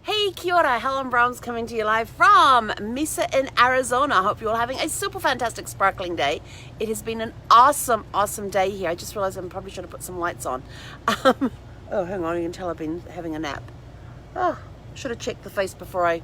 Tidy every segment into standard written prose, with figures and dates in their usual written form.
Hey, kia ora, Helen Brahms coming to you live from Mesa in Arizona. I hope you're all having a super fantastic sparkling day. It has been an awesome day here. I just realized I probably should have put some lights on. Oh, hang on, you can tell I've been having a nap. Oh, should have checked the face before I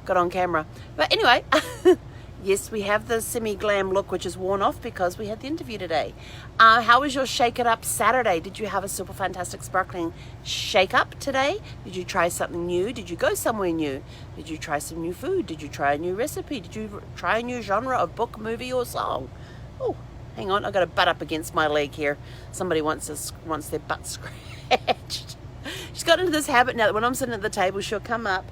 got on camera. But anyway, yes, we have the semi-glam look, which is worn off because we had the interview today. How was your Shake It Up Saturday? Did you have a super fantastic sparkling shake up today? Did you try something new? Did you go somewhere new? Did you try some new food? Did you try a new recipe? Did you try a new genre of book, movie, or song? Oh, hang on, I got a butt up against my leg here. Somebody wants their butt scratched. She's got into this habit now that when I'm sitting at the table, she'll come up.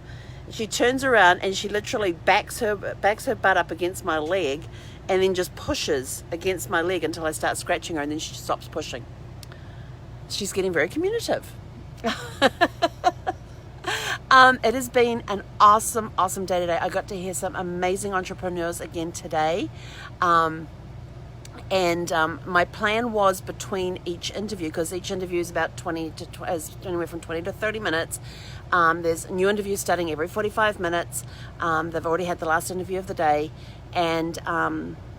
She turns around and she literally backs her butt up against my leg and then just pushes against my leg until I start scratching her, and then she stops pushing. She's getting very communicative. It has been an awesome day today. I got to hear some amazing entrepreneurs again today. My plan was between each interview, because each interview is about anywhere from 20 to 30 minutes. There's new interviews starting every 45 minutes. They've already had the last interview of the day. And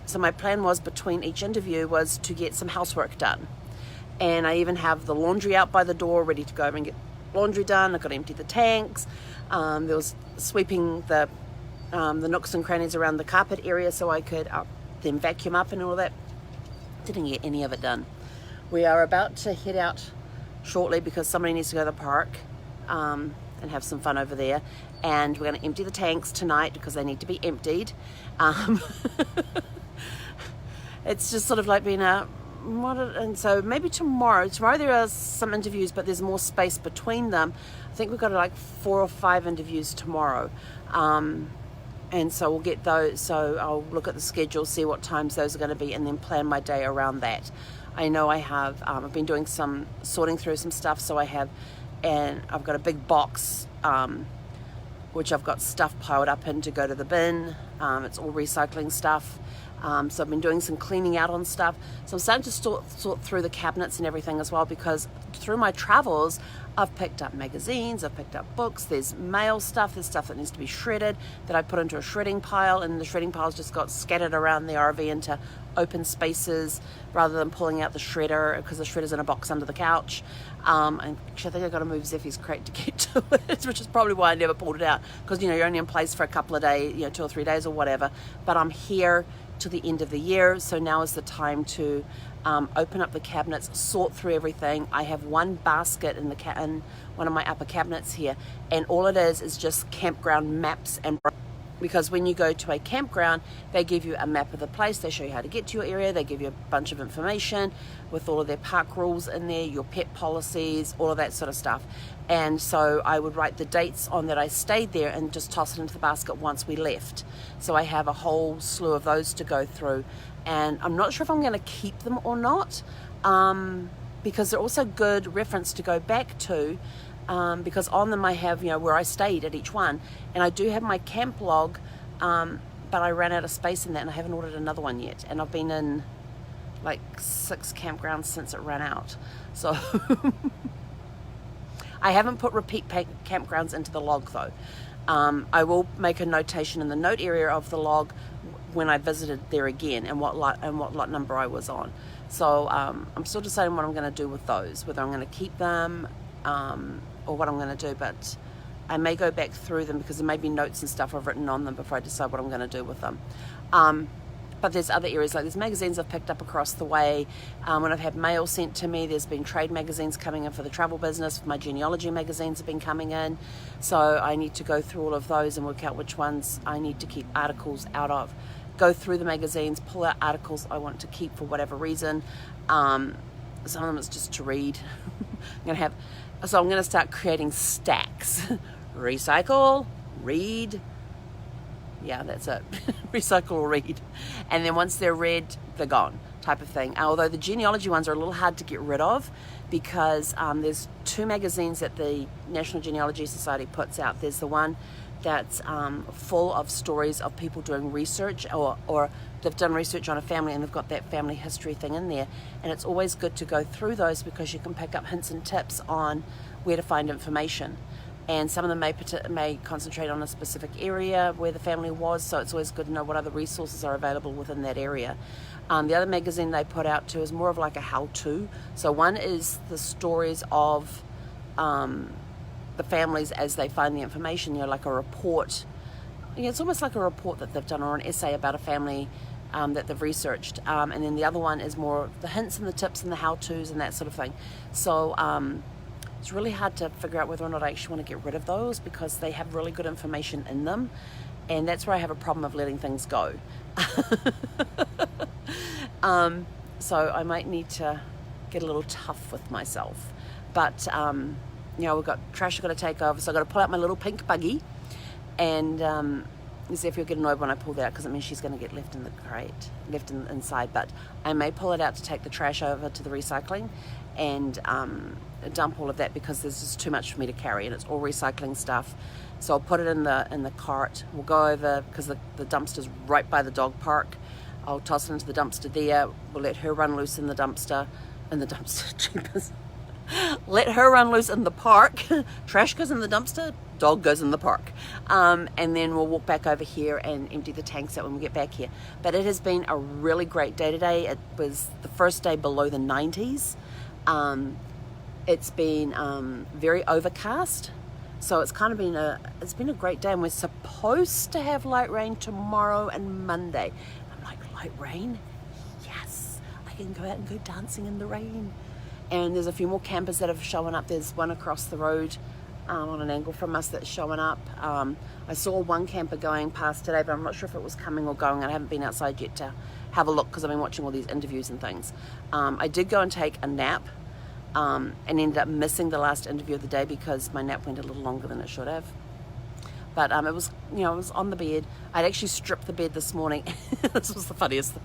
so my plan was between each interview was to get some housework done. And I even have the laundry out by the door ready to go over and get laundry done. I've got to empty the tanks. There was sweeping the nooks and crannies around the carpet area so I could then vacuum up and all that. Didn't get any of it done. We are about to head out shortly because somebody needs to go to the park and have some fun over there, and we're going to empty the tanks tonight because they need to be emptied. It's just sort of like being and so maybe tomorrow there are some interviews, but there's more space between them. I think we've got like 4 or 5 interviews tomorrow. And so we'll get those, so I'll look at the schedule, see what times those are going to be, and then plan my day around that. I know I have, I've been doing some sorting through some stuff, so I've got a big box, which I've got stuff piled up in to go to the bin. It's all recycling stuff. So I've been doing some cleaning out on stuff. So I'm starting to sort through the cabinets and everything as well, because through my travels, I've picked up magazines, I've picked up books, there's mail stuff, there's stuff that needs to be shredded that I put into a shredding pile, and the shredding piles just got scattered around the RV into open spaces rather than pulling out the shredder, because the shredder's in a box under the couch. And actually I think I've got to move Zeffie's crate to get to it, which is probably why I never pulled it out, because you're only in place for a couple of days, 2 or 3 days or whatever. But I'm here to the end of the year, so now is the time to open up the cabinets, sort through everything. I have one basket in one of my upper cabinets here, and all it is just campground maps. And because when you go to a campground, they give you a map of the place, they show you how to get to your area, they give you a bunch of information with all of their park rules in there, your pet policies, all of that sort of stuff. And so I would write the dates on that I stayed there and just toss it into the basket once we left. So I have a whole slew of those to go through, and I'm not sure if I'm going to keep them or not, because they're also good reference to go back to, because on them I have where I stayed at each one, and I do have my camp log, but I ran out of space in that and I haven't ordered another one yet, and I've been in like 6 campgrounds since it ran out. So I haven't put repeat campgrounds into the log though. I will make a notation in the note area of the log when I visited there again and what lot number I was on. So I'm still deciding what I'm going to do with those, whether I'm going to keep them or what I'm going to do, but I may go back through them because there may be notes and stuff I've written on them before I decide what I'm going to do with them. But there's other areas, like there's magazines I've picked up across the way. When I've had mail sent to me, there's been trade magazines coming in for the travel business. My genealogy magazines have been coming in. So I need to go through all of those and work out which ones I need to keep articles out of. Go through the magazines, pull out articles I want to keep for whatever reason. Some of them it's just to read. I'm going to start creating stacks. Recycle, read. Yeah, that's it. Recycle or read. And then once they're read, they're gone, type of thing. Although the genealogy ones are a little hard to get rid of, because there's 2 magazines that the National Genealogy Society puts out. There's the one that's full of stories of people doing research, or they've done research on a family and they've got that family history thing in there. And it's always good to go through those because you can pick up hints and tips on where to find information. and some of them may concentrate on a specific area where the family was, so it's always good to know what other resources are available within that area. The other magazine they put out too is more of like a how-to. So one is the stories of the families as they find the information, like a report. It's almost like a report that they've done, or an essay about a family that they've researched. And then the other one is more the hints and the tips and the how-tos and that sort of thing. So it's really hard to figure out whether or not I actually want to get rid of those, because they have really good information in them. And that's where I have a problem of letting things go. So I might need to get a little tough with myself. But, we've got trash I've got to take over, so I've got to pull out my little pink buggy. And see if you'll get annoyed when I pull that out, because it means she's going to get left in the crate, inside. But I may pull it out to take the trash over to the recycling and dump all of that, because there's just too much for me to carry, and it's all recycling stuff. So I'll put it in the cart. We'll go over, because the dumpster's right by the dog park. I'll toss it into the dumpster there. We'll let her run loose in the dumpster. Jeepers. Let her run loose in the park. Trash goes in the dumpster, dog goes in the park. And then we'll walk back over here and empty the tanks out when we get back here. But it has been a really great day today. It was the first day below the 90s. It's been very overcast. So it's kind of been a great day, and we're supposed to have light rain tomorrow and Monday. I'm like, light rain? Yes, I can go out and go dancing in the rain. And there's a few more campers that have shown up. There's one across the road on an angle from us that's showing up. I saw one camper going past today, but I'm not sure if it was coming or going. I haven't been outside yet to have a look, because I've been watching all these interviews and things. I did go and take a nap. And ended up missing the last interview of the day because my nap went a little longer than it should have. But it was, it was on the bed. I'd actually stripped the bed this morning. This was the funniest thing.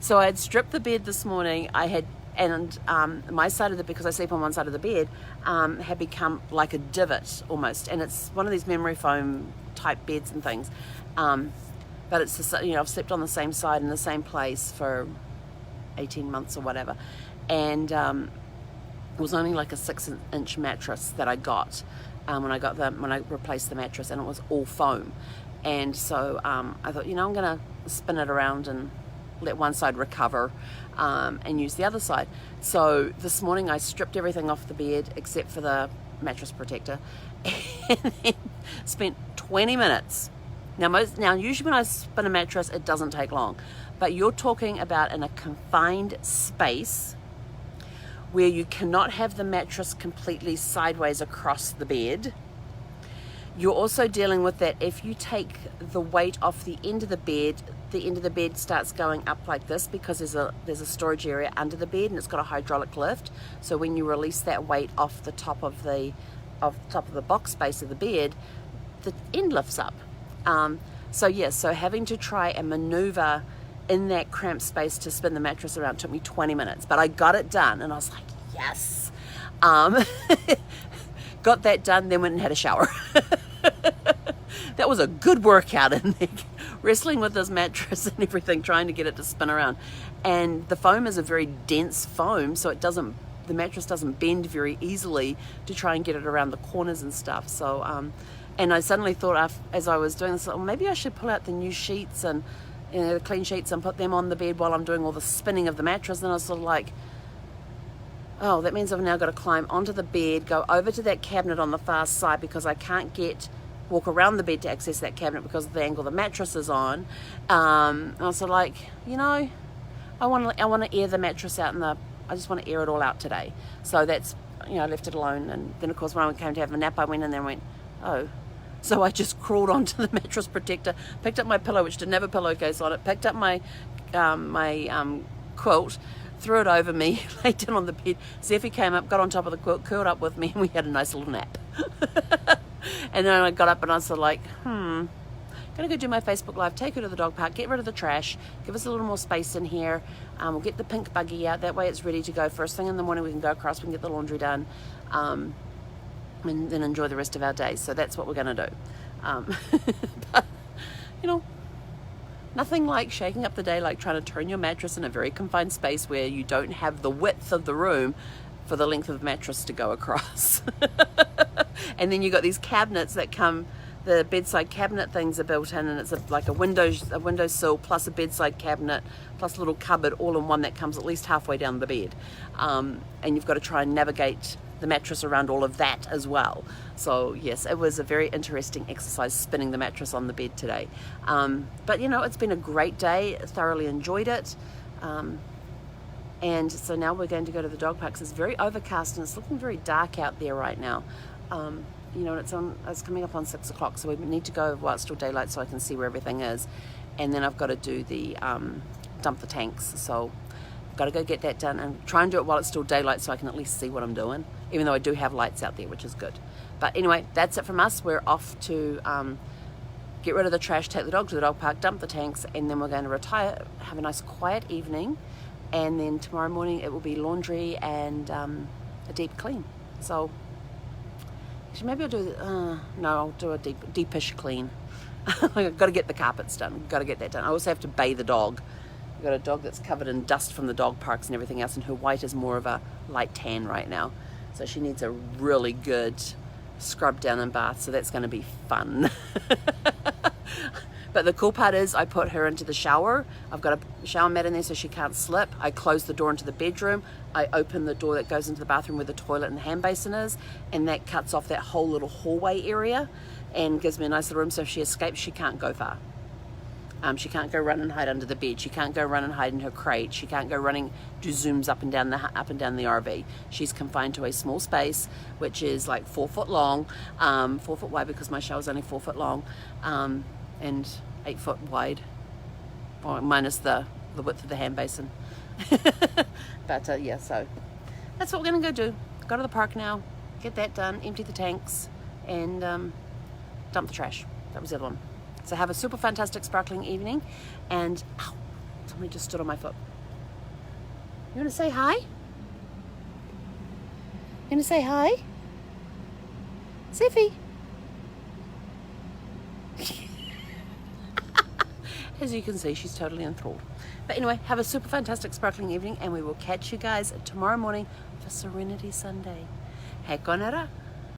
So I had stripped the bed this morning. My side of because I sleep on one side of the bed, had become like a divot almost. And it's one of these memory foam type beds and things. But it's just, I've slept on the same side in the same place for 18 months or whatever. And it was only like a 6-inch mattress that I got when I replaced the mattress, and it was all foam. And so I thought, I'm going to spin it around and let one side recover and use the other side. So this morning I stripped everything off the bed except for the mattress protector, and then spent 20 minutes. Now usually when I spin a mattress, it doesn't take long, but you're talking about in a confined space where you cannot have the mattress completely sideways across the bed. You're also dealing with that if you take the weight off the end of the bed starts going up like this, because there's a storage area under the bed, and it's got a hydraulic lift. So when you release that weight off the top of the box space of the bed, the end lifts up. So having to try and maneuver in that cramped space to spin the mattress around took me 20 minutes, but I got it done, and I was like, yes. Got that done, then went and had a shower. That was a good workout in there, wrestling with this mattress and everything, trying to get it to spin around. And the foam is a very dense foam, so the mattress doesn't bend very easily to try and get it around the corners and stuff. So, and I suddenly thought, as I was doing this, maybe I should pull out the new sheets and the clean sheets and put them on the bed while I'm doing all the spinning of the mattress. And I was sort of like, oh, that means I've now got to climb onto the bed, go over to that cabinet on the far side, because I can't walk around the bed to access that cabinet because of the angle the mattress is on. And I was sort of like, I want to air the mattress out, I just want to air it all out today. So that's, I left it alone. And then of course when I came to have a nap, I went in there and went, oh. So I just crawled onto the mattress protector, picked up my pillow, which didn't have a pillowcase on it, picked up my quilt, threw it over me, laid down on the bed. Zephy came up, got on top of the quilt, curled up with me, and we had a nice little nap. And then I got up and I was sort of like, gonna go do my Facebook Live, take her to the dog park, get rid of the trash, give us a little more space in here. We'll get the pink buggy out, that way it's ready to go. First thing in the morning we can go across, we can get the laundry done. And then enjoy the rest of our day. So that's what we're going to do. But, nothing like shaking up the day, like trying to turn your mattress in a very confined space where you don't have the width of the room for the length of the mattress to go across. And then you got these cabinets that come, the bedside cabinet things are built in, and it's like a windowsill plus a bedside cabinet plus a little cupboard all in one that comes at least halfway down the bed. And you've got to try and navigate the mattress around all of that as well. So yes, it was a very interesting exercise spinning the mattress on the bed today. But you know, it's been a great day. Thoroughly enjoyed it. And so now we're going to go to the dog park. It's very overcast and it's looking very dark out there right now. You know, it's coming up on 6 o'clock, so we need to go while it's still daylight so I can see where everything is. And then I've got to do the dump the tanks. So I've got to go get that done and try and do it while it's still daylight so I can at least see what I'm doing, even though I do have lights out there, which is good. But anyway, that's it from us. We're off to get rid of the trash, take the dog to the dog park, dump the tanks, and then we're going to retire, have a nice quiet evening. And then tomorrow morning it will be laundry and a deep clean. So actually maybe I'll do, no, I'll do a deepish clean. I've got to get the carpets done. Got to get that done. I also have to bathe the dog. I've got a dog that's covered in dust from the dog parks and everything else, and her white is more of a light tan right now. So she needs a really good scrub down and bath, so that's going to be fun. But the cool part is I put her into the shower. I've got a shower mat in there so she can't slip. I close the door into the bedroom. I open the door that goes into the bathroom where the toilet and the hand basin is, and that cuts off that whole little hallway area and gives me a nice little room, so if she escapes, she can't go far. She can't go run and hide under the bed. She can't go run and hide in her crate. She can't go running, do zooms up and down the RV. She's confined to a small space, which is like 4 foot long, 4 foot wide because my shower's only 4 foot long, and 8 foot wide, or minus the width of the hand basin. But yeah, so that's what we're gonna go do. Go to the park now, get that done, empty the tanks, and dump the trash. That was the other one. So have a super fantastic sparkling evening, and ow, somebody just stood on my foot. You want to say hi? You want to say hi? Ziffy. As you can see, she's totally enthralled. But anyway, have a super fantastic sparkling evening, and we will catch you guys tomorrow morning for Serenity Sunday. He konera.